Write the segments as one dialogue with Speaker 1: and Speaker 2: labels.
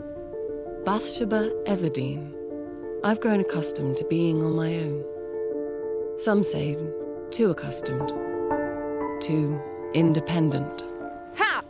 Speaker 1: Batsheba Everdeen. I've grown accustomed to being on my own. Some say too accustomed, too independent.
Speaker 2: Ha!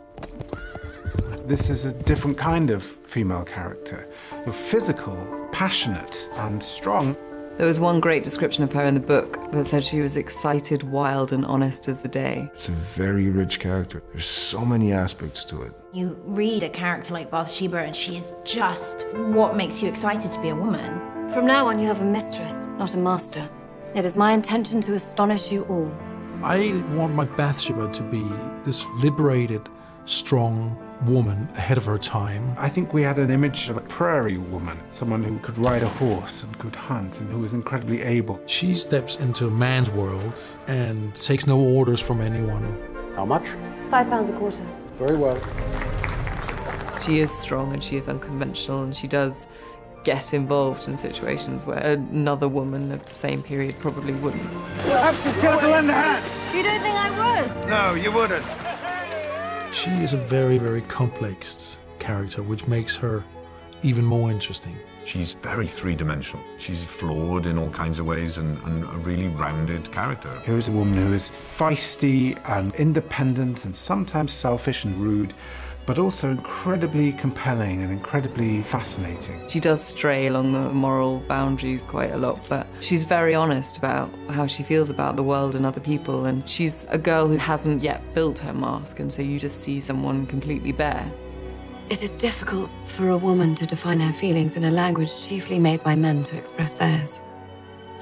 Speaker 3: This is a different kind of female character. You're physical, passionate, and strong.
Speaker 4: There was one great description of her in the book that said she was excited, wild, and honest as the day.
Speaker 5: It's a very rich character. There's so many aspects to it.
Speaker 2: You read a character like Bathsheba and she is just what makes you excited to be a woman.
Speaker 6: From now on, you have a mistress, not a master. It is my intention to astonish you all.
Speaker 7: I want my Bathsheba to be this liberated, strong woman ahead of her time.
Speaker 3: I think we had an image of a prairie woman, someone who could ride a horse and could hunt and who was incredibly able.
Speaker 7: She steps into a man's world and takes no orders from anyone.
Speaker 8: How much?
Speaker 6: £5 a quarter.
Speaker 8: Very well.
Speaker 4: She is strong and she is unconventional, and she does get involved in situations where another woman of the same period probably wouldn't.
Speaker 3: Perhaps you've got to lend a hand.
Speaker 6: You don't think I would?
Speaker 3: No, you wouldn't.
Speaker 7: She is a very, very complex character, which makes her even more interesting.
Speaker 9: She's very three-dimensional. She's flawed in all kinds of ways and a really rounded character.
Speaker 3: Here is a woman who is feisty and independent and sometimes selfish and rude, but also incredibly compelling and incredibly fascinating.
Speaker 4: She does stray along the moral boundaries quite a lot, but she's very honest about how she feels about the world and other people, and she's a girl who hasn't yet built her mask, and so you just see someone completely bare.
Speaker 6: It is difficult for a woman to define her feelings in a language chiefly made by men to express theirs.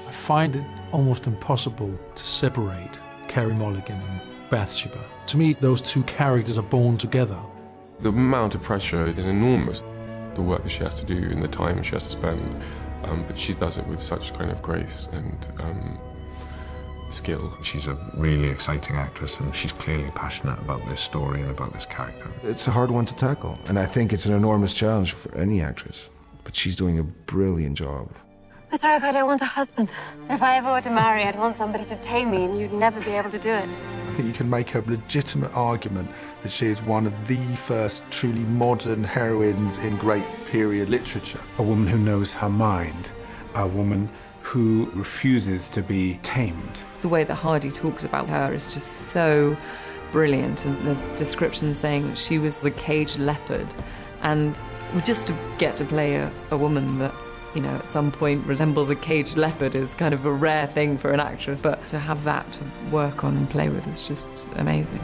Speaker 7: I find it almost impossible to separate Carey Mulligan and Bathsheba. To me, those two characters are born together.
Speaker 10: The amount of pressure is enormous. The work that she has to do and the time she has to spend, but she does it with such kind of grace and skill.
Speaker 9: She's a really exciting actress and she's clearly passionate about this story and about this character.
Speaker 5: It's a hard one to tackle, and I think it's an enormous challenge for any actress. But she's doing a brilliant job.
Speaker 6: Mr. Oak, I don't want a husband. If I ever were to marry, I'd want somebody to tame me, and you'd never be able to do it.
Speaker 11: I think you can make a legitimate argument that she is one of the first truly modern heroines in great period literature.
Speaker 3: A woman who knows her mind, a woman who refuses to be tamed.
Speaker 4: The way that Hardy talks about her is just so brilliant, and there's descriptions saying that she was a caged leopard, and just to get to play a woman that, you know, at some point resembles a caged leopard is kind of a rare thing for an actress, but to have that to work on and play with is just amazing.